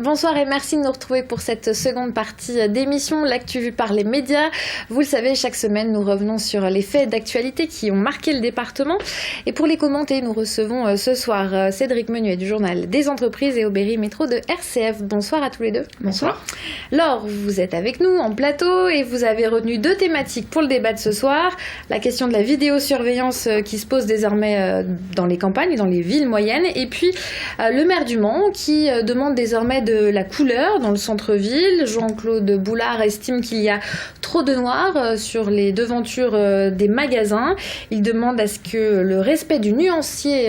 Bonsoir et merci de nous retrouver pour cette seconde partie d'émission, l'actu vue par les médias. Vous le savez, chaque semaine, nous revenons sur les faits d'actualité qui ont marqué le département. Et pour les commenter, nous recevons ce soir Cédric Menuet du journal des entreprises et Aubéry Métro de RCF. Bonsoir à tous les deux. Bonsoir. Laure, vous êtes avec nous en plateau et vous avez retenu 2 thématiques pour le débat de ce soir. La question de la vidéosurveillance qui se pose désormais dans les campagnes, dans les villes moyennes. Et puis le maire du Mans qui demande désormais de la couleur dans le centre-ville. Jean-Claude Boulard estime qu'il y a trop de noir sur les devantures des magasins. Il demande à ce que le respect du nuancier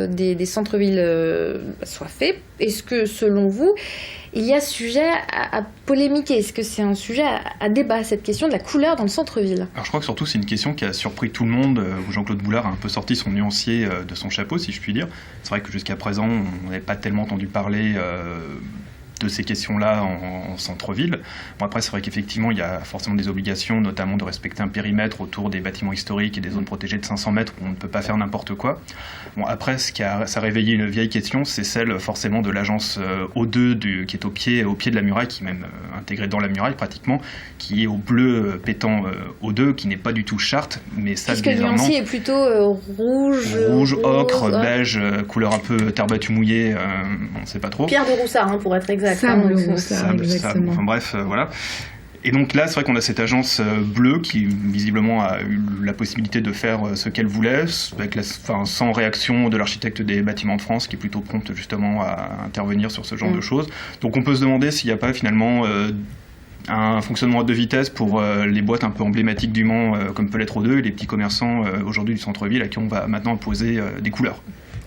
des centres-villes soit fait. Est-ce que, selon vous, il y a sujet à polémiquer? Est-ce que c'est un sujet à débat, cette question de la couleur dans le centre-ville? Alors je crois que surtout c'est une question qui a surpris tout le monde, où Jean-Claude Boulard a un peu sorti son nuancier de son chapeau, si je puis dire. C'est vrai que jusqu'à présent, on n'avait pas tellement entendu parler de ces questions-là en centre-ville. Bon, après, c'est vrai qu'effectivement, il y a forcément des obligations, notamment de respecter un périmètre autour des bâtiments historiques et des zones protégées de 500 mètres où on ne peut pas faire n'importe quoi. Bon, après, ça a réveillé une vieille question, c'est celle forcément de l'agence O2 qui est au pied de la muraille, qui est même intégrée dans la muraille pratiquement, qui est au bleu pétant O2, qui n'est pas du tout charte, mais ça puisque le nuancier est plutôt rouge, ocre, beige, couleur un peu terre battue mouillée, on ne sait pas trop. Pierre de Roussard, pour être exact. Sable Roussard, exactement. Enfin bref, voilà. Et donc là, c'est vrai qu'on a cette agence bleue qui visiblement a eu la possibilité de faire ce qu'elle voulait, sans réaction de l'architecte des bâtiments de France, qui est plutôt prompte justement à intervenir sur ce genre de choses. Donc on peut se demander s'il n'y a pas finalement un fonctionnement à 2 vitesses pour les boîtes un peu emblématiques du Mans, comme peut l'être O2, et les petits commerçants aujourd'hui du centre-ville à qui on va maintenant imposer des couleurs.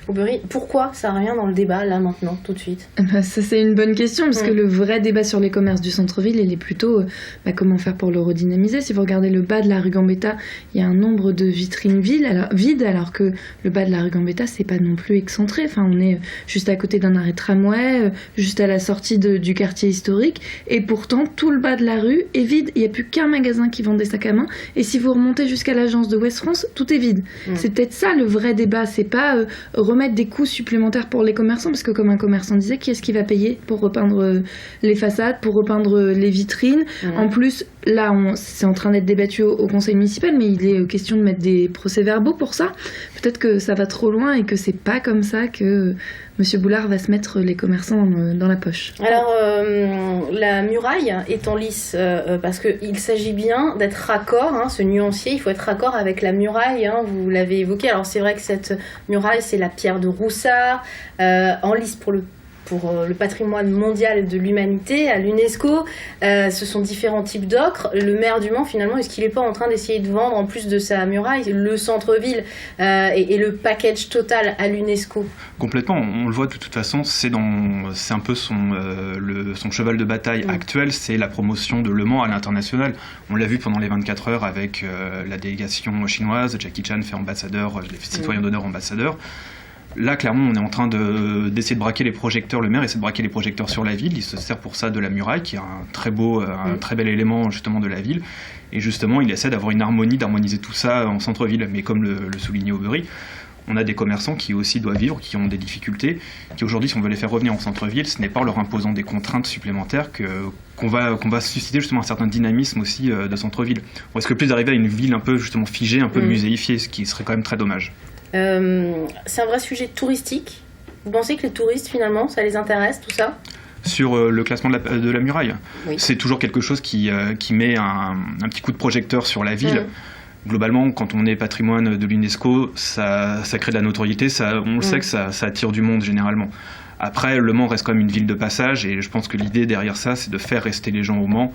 Aubéry, pourquoi ça revient dans le débat, là, maintenant, tout de suite? Ça, c'est une bonne question, parce que le vrai débat sur les commerces du centre-ville, il est plutôt comment faire pour le redynamiser. Si vous regardez le bas de la rue Gambetta, il y a un nombre de vitrines vides, alors que le bas de la rue Gambetta, c'est pas non plus excentré. Enfin, on est juste à côté d'un arrêt de tramway, juste à la sortie du quartier historique, et pourtant, tout le bas de la rue est vide. Il n'y a plus qu'un magasin qui vend des sacs à main, et si vous remontez jusqu'à l'agence de Ouest France, tout est vide. C'est peut-être ça le vrai débat, c'est pas remettre des coûts supplémentaires pour les commerçants, parce que comme un commerçant disait, qui est-ce qui va payer pour repeindre les façades, pour repeindre les vitrines? En plus, là, c'est en train d'être débattu au conseil municipal, mais il est question de mettre des procès-verbaux pour ça. Peut-être que ça va trop loin et que c'est pas comme ça que Monsieur Boulard va se mettre les commerçants dans la poche. Alors, la muraille est en lice parce qu'il s'agit bien d'être raccord, ce nuancier, il faut être raccord avec la muraille, vous l'avez évoqué. Alors c'est vrai que cette muraille, c'est la pierre de Roussard, en lice pour le patrimoine mondial de l'humanité, à l'UNESCO. Ce sont différents types d'ocre. Le maire du Mans, finalement, est-ce qu'il n'est pas en train d'essayer de vendre, en plus de sa muraille, le centre-ville et le package total à l'UNESCO? Complètement. On le voit de toute façon, c'est un peu son cheval de bataille actuel, c'est la promotion de Le Mans à l'international. On l'a vu pendant les 24 heures avec la délégation chinoise, Jackie Chan fait ambassadeur, les citoyens d'honneur ambassadeurs. Là, clairement, on est en train d'essayer de braquer les projecteurs. Le maire essaie de braquer les projecteurs sur la ville. Il se sert pour ça de la muraille, qui est un très bel élément justement de la ville. Et justement, il essaie d'avoir une harmonie, d'harmoniser tout ça en centre-ville. Mais comme le soulignait Aubéry, on a des commerçants qui aussi doivent vivre, qui ont des difficultés, qui aujourd'hui, si on veut les faire revenir en centre-ville, ce n'est pas en leur imposant des contraintes supplémentaires qu'on va susciter justement un certain dynamisme aussi de centre-ville. On risque plus d'arriver à une ville un peu justement figée, un peu muséifiée, ce qui serait quand même très dommage. C'est un vrai sujet touristique. Vous pensez que les touristes, finalement, ça les intéresse, tout ça? Sur le classement de la muraille, oui. C'est toujours quelque chose qui met un petit coup de projecteur sur la ville. Globalement, quand on est patrimoine de l'UNESCO, ça crée de la notoriété, on le sait que ça attire du monde généralement. Après, Le Mans reste quand même une ville de passage, et je pense que l'idée derrière ça, c'est de faire rester les gens au Mans,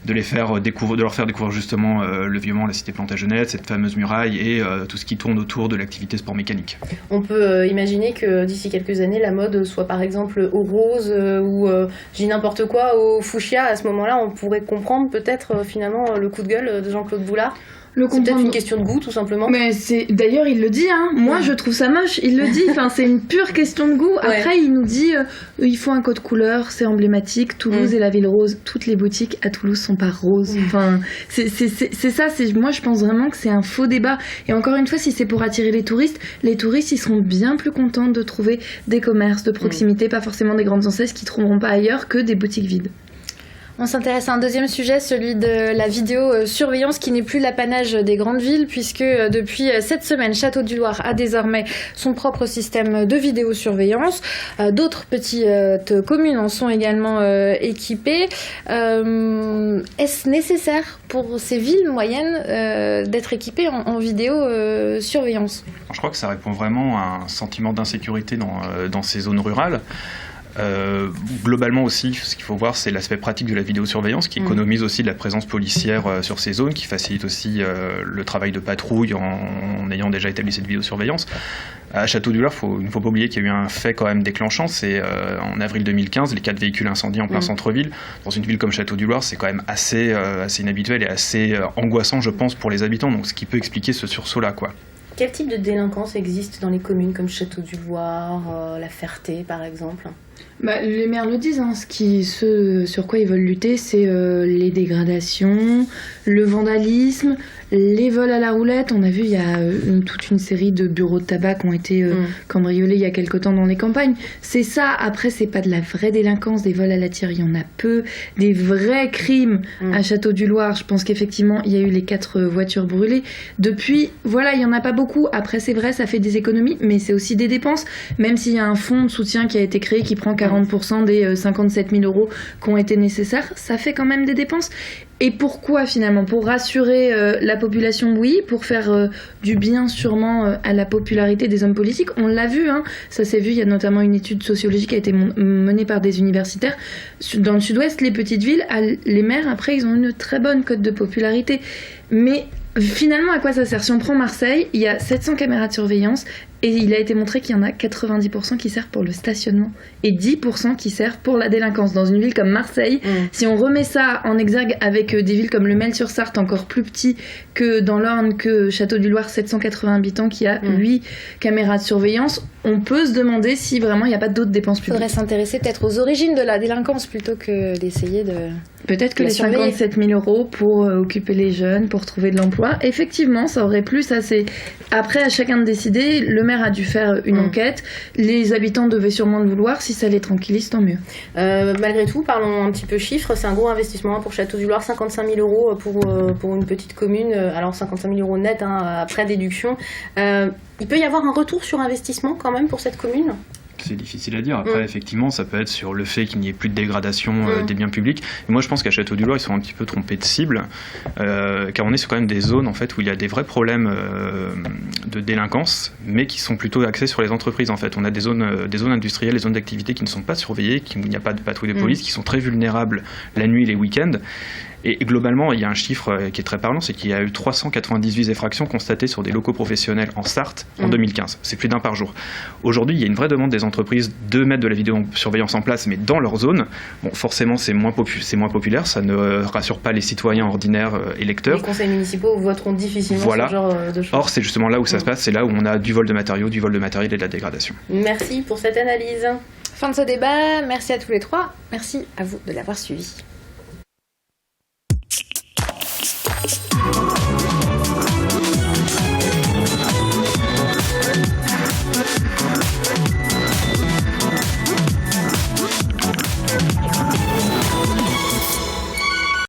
de leur faire découvrir justement le Vieux-Mans, la cité Plantagenet, cette fameuse muraille et tout ce qui tourne autour de l'activité sport mécanique. On peut imaginer que d'ici quelques années, la mode soit par exemple au rose ou, je dis n'importe quoi, au fuchsia. À ce moment-là, on pourrait comprendre peut-être finalement le coup de gueule de Jean-Claude Boulard. le C'est peut-être une question de goût, tout simplement. Mais d'ailleurs, il le dit, hein. Moi, je trouve ça moche. Il le dit. Enfin, c'est une pure question de goût. Après, il nous dit, il faut un code couleur, c'est emblématique. Toulouse est la ville rose. Toutes les boutiques à Toulouse sont pas roses. Enfin, c'est ça. Moi, je pense vraiment que c'est un faux débat. Et encore une fois, si c'est pour attirer les touristes, ils seront bien plus contents de trouver des commerces de proximité, pas forcément des grandes enseignes qui trouveront pas ailleurs que des boutiques vides. On s'intéresse à un deuxième sujet, celui de la vidéosurveillance qui n'est plus l'apanage des grandes villes puisque depuis cette semaine, Château-du-Loir a désormais son propre système de vidéosurveillance. D'autres petites communes en sont également équipées. Est-ce nécessaire pour ces villes moyennes d'être équipées en vidéosurveillance ? Je crois que ça répond vraiment à un sentiment d'insécurité dans ces zones rurales. Globalement aussi, ce qu'il faut voir, c'est l'aspect pratique de la vidéosurveillance qui économise aussi de la présence policière sur ces zones, qui facilite aussi le travail de patrouille en ayant déjà établi cette vidéosurveillance. À Château-du-Loir, il ne faut pas oublier qu'il y a eu un fait quand même déclenchant, c'est en avril 2015, les 4 véhicules incendiés en plein centre-ville. Dans une ville comme Château-du-Loir, c'est quand même assez inhabituel et assez angoissant, je pense, pour les habitants, donc ce qui peut expliquer ce sursaut-là, quoi. Quel type de délinquance existe dans les communes comme Château-du-Loir, La Ferté par exemple ? Les maires le disent, hein, ce sur quoi ils veulent lutter, c'est les dégradations, le vandalisme, les vols à la roulette. On a vu, il y a toute une série de bureaux de tabac qui ont été cambriolés il y a quelque temps dans les campagnes. C'est ça. Après, c'est pas de la vraie délinquance, des vols à la tire, il y en a peu. Des vrais crimes à Château-du-Loir, je pense qu'effectivement, il y a eu les 4 voitures brûlées. Depuis, voilà, il y en a pas beaucoup. Après, c'est vrai, ça fait des économies, mais c'est aussi des dépenses. Même s'il y a un fonds de soutien qui a été créé qui prend 40% des 57 000 € qui ont été nécessaires, ça fait quand même des dépenses. Et pourquoi finalement ? Pour rassurer la population, oui, pour faire du bien sûrement à la popularité des hommes politiques. On l'a vu, hein, ça s'est vu, il y a notamment une étude sociologique qui a été menée par des universitaires. Dans le sud-ouest, les petites villes, les maires, après, ils ont une très bonne cote de popularité. Mais finalement, à quoi ça sert ? Si on prend Marseille, il y a 700 caméras de surveillance et il a été montré qu'il y en a 90% qui servent pour le stationnement et 10% qui servent pour la délinquance. Dans une ville comme Marseille, si on remet ça en exergue avec des villes comme Le Mail-sur-Sarthe, encore plus petit que dans l'Orne, que Château-du-Loir, 780 habitants, qui a 8 caméras de surveillance, on peut se demander si vraiment il n'y a pas d'autres dépenses publiques. Il faudrait s'intéresser peut-être aux origines de la délinquance plutôt que d'essayer de... Peut-être que les 57 000 € pour occuper les jeunes, pour trouver de l'emploi, effectivement, ça aurait plu. Ça, c'est... Après, à chacun de décider. Le maire a dû faire une enquête. Les habitants devaient sûrement le vouloir. Si ça les tranquillise, tant mieux. Malgré tout, parlons un petit peu chiffres. C'est un gros investissement pour Château-du-Loir, 55 000 € pour une petite commune. Alors 55 000 € net, hein, après déduction. Il peut y avoir un retour sur investissement quand même pour cette commune ? C'est difficile à dire. Après, effectivement, ça peut être sur le fait qu'il n'y ait plus de dégradation des biens publics. Et moi, je pense qu'à Château-du-Loir, ils sont un petit peu trompés de cible, car on est sur quand même des zones en fait, où il y a des vrais problèmes de délinquance, mais qui sont plutôt axés sur les entreprises. En fait. On a des zones industrielles, des zones d'activité qui ne sont pas surveillées, où il n'y a pas de patrouille de police, qui sont très vulnérables la nuit et les week-ends. Et globalement, il y a un chiffre qui est très parlant, c'est qu'il y a eu 398 effractions constatées sur des locaux professionnels en Sarthe en 2015. C'est plus d'un par jour. Aujourd'hui, il y a une vraie demande des entreprises de mettre de la vidéosurveillance en place, mais dans leur zone. Bon, forcément, c'est moins populaire, ça ne rassure pas les citoyens ordinaires électeurs. Les conseils municipaux voteront difficilement ce genre de choses. Or, c'est justement là où ça se passe, c'est là où on a du vol de matériaux, du vol de matériel et de la dégradation. Merci pour cette analyse. Fin de ce débat, merci à tous les trois, merci à vous de l'avoir suivi.